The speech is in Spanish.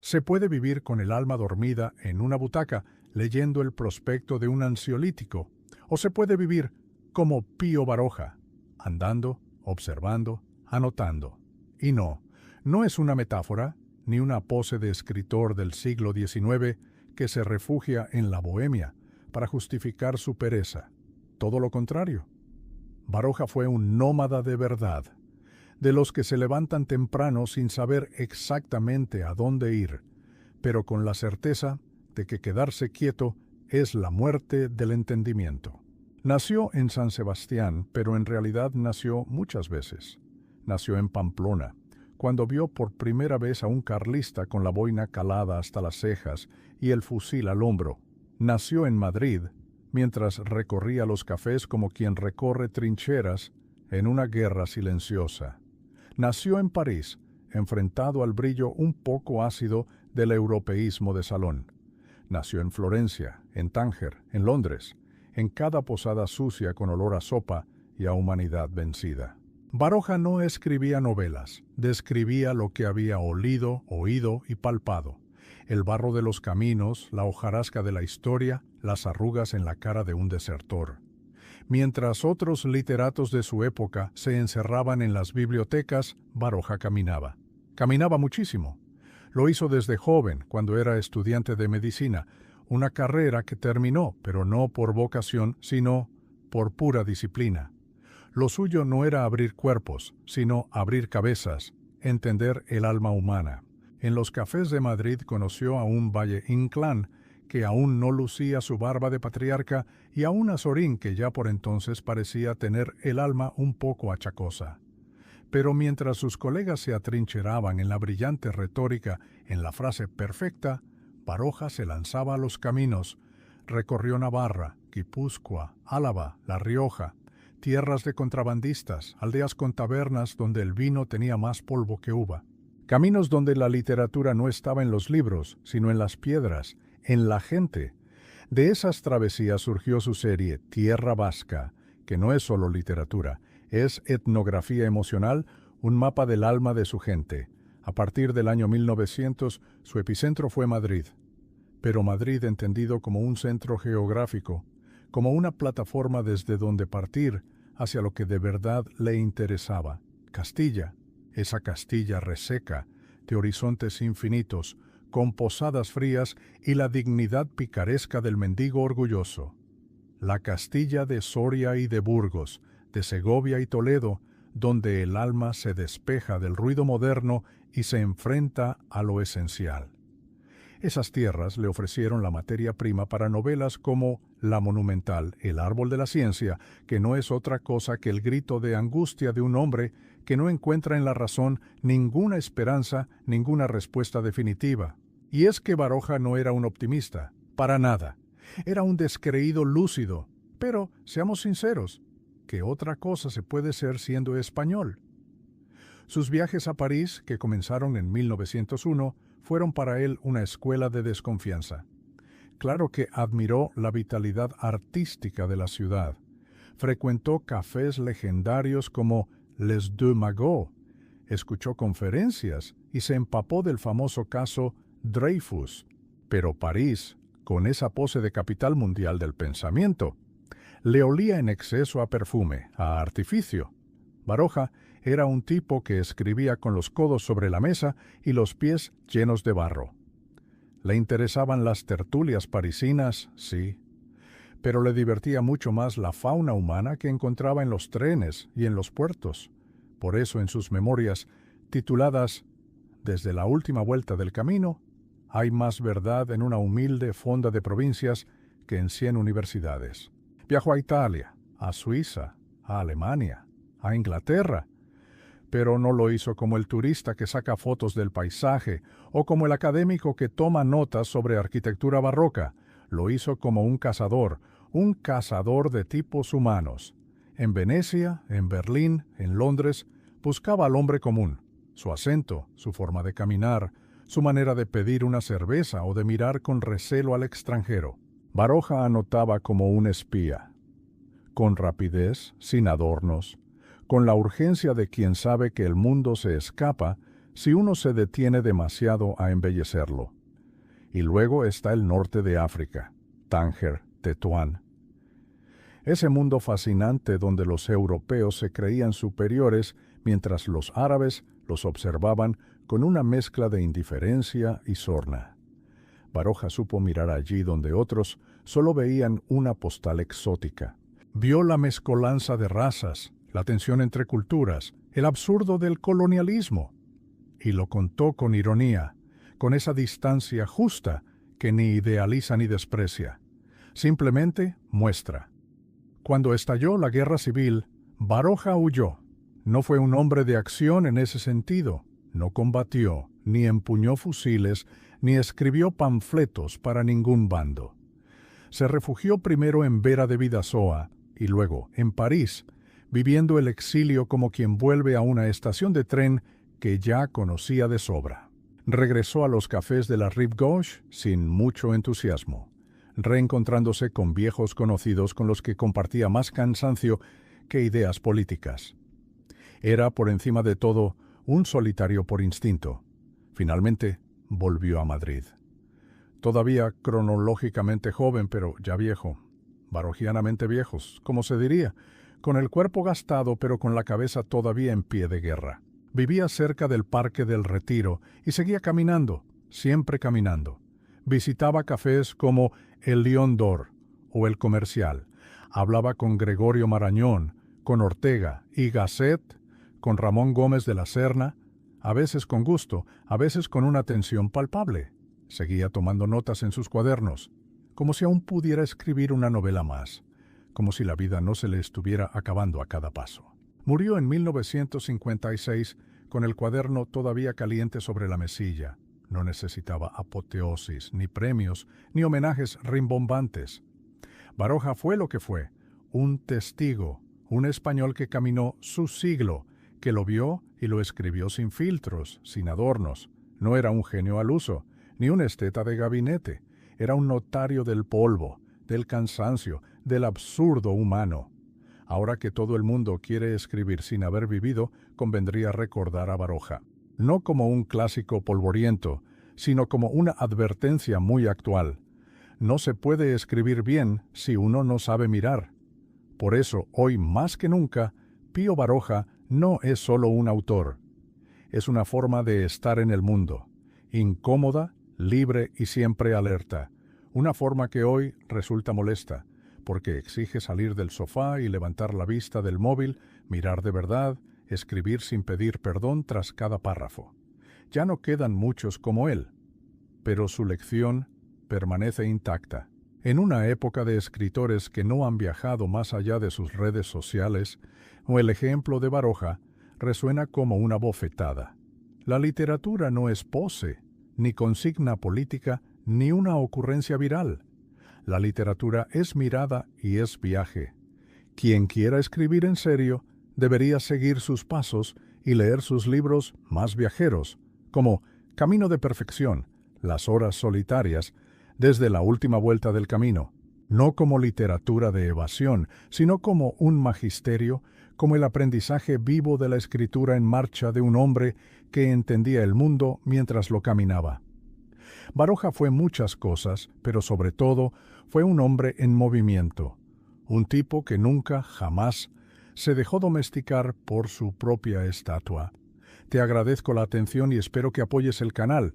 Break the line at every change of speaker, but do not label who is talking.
Se puede vivir con el alma dormida en una butaca leyendo el prospecto de un ansiolítico, o se puede vivir como Pío Baroja, andando, observando, anotando. Y no es una metáfora ni una pose de escritor del siglo XIX que se refugia en la bohemia para justificar su pereza. Todo lo contrario. Baroja fue un nómada de verdad, de los que se levantan temprano sin saber exactamente a dónde ir, pero con la certeza de que quedarse quieto es la muerte del entendimiento. Nació en San Sebastián, pero en realidad nació muchas veces. Nació en Pamplona, cuando vio por primera vez a un carlista con la boina calada hasta las cejas y el fusil al hombro. Nació en Madrid, mientras recorría los cafés como quien recorre trincheras en una guerra silenciosa. Nació en París, enfrentado al brillo un poco ácido del europeísmo de salón. Nació en Florencia, en Tánger, en Londres, en cada posada sucia con olor a sopa y a humanidad vencida. Baroja no escribía novelas, describía lo que había olido, oído y palpado. El barro de los caminos, la hojarasca de la historia, las arrugas en la cara de un desertor. Mientras otros literatos de su época se encerraban en las bibliotecas, Baroja caminaba. Caminaba muchísimo. Lo hizo desde joven, cuando era estudiante de medicina, una carrera que terminó, pero no por vocación, sino por pura disciplina. Lo suyo no era abrir cuerpos, sino abrir cabezas, entender el alma humana. En los cafés de Madrid conoció a un Valle Inclán, que aún no lucía su barba de patriarca, y a un Azorín que ya por entonces parecía tener el alma un poco achacosa. Pero mientras sus colegas se atrincheraban en la brillante retórica, en la frase perfecta, Baroja se lanzaba a los caminos, recorrió Navarra, Guipúzcoa, Álava, La Rioja, tierras de contrabandistas, aldeas con tabernas donde el vino tenía más polvo que uva. Caminos donde la literatura no estaba en los libros, sino en las piedras, en la gente. De esas travesías surgió su serie Tierra Vasca, que no es solo literatura, es etnografía emocional, un mapa del alma de su gente. A partir del año 1900, su epicentro fue Madrid. Pero Madrid entendido como un centro geográfico, como una plataforma desde donde partir hacia lo que de verdad le interesaba. Castilla, esa Castilla reseca, de horizontes infinitos, con posadas frías y la dignidad picaresca del mendigo orgulloso. La Castilla de Soria y de Burgos, de Segovia y Toledo, donde el alma se despeja del ruido moderno y se enfrenta a lo esencial. Esas tierras le ofrecieron la materia prima para novelas como La monumental, El árbol de la ciencia, que no es otra cosa que el grito de angustia de un hombre que no encuentra en la razón ninguna esperanza, ninguna respuesta definitiva. Y es que Baroja no era un optimista, para nada. Era un descreído lúcido, pero, seamos sinceros, ¿qué otra cosa se puede ser siendo español? Sus viajes a París, que comenzaron en 1901, fueron para él una escuela de desconfianza. Claro que admiró la vitalidad artística de la ciudad. Frecuentó cafés legendarios como Les Deux Magots, escuchó conferencias y se empapó del famoso caso Dreyfus. Pero París, con esa pose de capital mundial del pensamiento, le olía en exceso a perfume, a artificio. Baroja era un tipo que escribía con los codos sobre la mesa y los pies llenos de barro. Le interesaban las tertulias parisinas, sí, pero le divertía mucho más la fauna humana que encontraba en los trenes y en los puertos. Por eso en sus memorias, tituladas Desde la última vuelta del camino, hay más verdad en una humilde fonda de provincias que en 100 universidades. Viajó a Italia, a Suiza, a Alemania, a Inglaterra, pero no lo hizo como el turista que saca fotos del paisaje o como el académico que toma notas sobre arquitectura barroca. Lo hizo como un cazador de tipos humanos. En Venecia, en Berlín, en Londres, buscaba al hombre común, su acento, su forma de caminar, su manera de pedir una cerveza o de mirar con recelo al extranjero. Baroja anotaba como un espía, con rapidez, sin adornos, con la urgencia de quien sabe que el mundo se escapa si uno se detiene demasiado a embellecerlo. Y luego está el norte de África, Tánger, Tetuán. Ese mundo fascinante donde los europeos se creían superiores mientras los árabes los observaban con una mezcla de indiferencia y sorna. Baroja supo mirar allí donde otros solo veían una postal exótica. Vio la mezcolanza de razas, la tensión entre culturas, el absurdo del colonialismo. Y lo contó con ironía, con esa distancia justa que ni idealiza ni desprecia. Simplemente muestra. Cuando estalló la guerra civil, Baroja huyó. No fue un hombre de acción en ese sentido. No combatió, ni empuñó fusiles, ni escribió panfletos para ningún bando. Se refugió primero en Vera de Bidasoa y luego en París, viviendo el exilio como quien vuelve a una estación de tren que ya conocía de sobra. Regresó a los cafés de la Rive Gauche sin mucho entusiasmo, reencontrándose con viejos conocidos con los que compartía más cansancio que ideas políticas. Era, por encima de todo, un solitario por instinto. Finalmente, volvió a Madrid. Todavía cronológicamente joven, pero ya viejo. Barojianamente viejos, como se diría, con el cuerpo gastado pero con la cabeza todavía en pie de guerra. Vivía cerca del Parque del Retiro y seguía caminando, siempre caminando. Visitaba cafés como el Lion d'Or o el Comercial. Hablaba con Gregorio Marañón, con Ortega y Gasset, con Ramón Gómez de la Serna, a veces con gusto, a veces con una tensión palpable. Seguía tomando notas en sus cuadernos, como si aún pudiera escribir una novela más, como si la vida no se le estuviera acabando a cada paso. Murió en 1956 con el cuaderno todavía caliente sobre la mesilla. No necesitaba apoteosis, ni premios, ni homenajes rimbombantes. Baroja fue lo que fue, un testigo, un español que caminó su siglo, que lo vio y lo escribió sin filtros, sin adornos. No era un genio al uso, ni un esteta de gabinete. Era un notario del polvo, del cansancio, del absurdo humano. Ahora que todo el mundo quiere escribir sin haber vivido, convendría recordar a Baroja. No como un clásico polvoriento, sino como una advertencia muy actual. No se puede escribir bien si uno no sabe mirar. Por eso, hoy más que nunca, Pío Baroja no es solo un autor. Es una forma de estar en el mundo, incómoda, libre y siempre alerta. Una forma que hoy resulta molesta, porque exige salir del sofá y levantar la vista del móvil, mirar de verdad, escribir sin pedir perdón tras cada párrafo. Ya no quedan muchos como él, pero su lección permanece intacta. En una época de escritores que no han viajado más allá de sus redes sociales, o el ejemplo de Baroja resuena como una bofetada. La literatura no es pose, ni consigna política, ni una ocurrencia viral. La literatura es mirada y es viaje. Quien quiera escribir en serio debería seguir sus pasos y leer sus libros más viajeros, como Camino de Perfección, Las Horas Solitarias, desde la última vuelta del camino, no como literatura de evasión, sino como un magisterio, como el aprendizaje vivo de la escritura en marcha de un hombre que entendía el mundo mientras lo caminaba. Baroja fue muchas cosas, pero sobre todo fue un hombre en movimiento, un tipo que nunca, jamás, se dejó domesticar por su propia estatua. Te agradezco la atención y espero que apoyes el canal.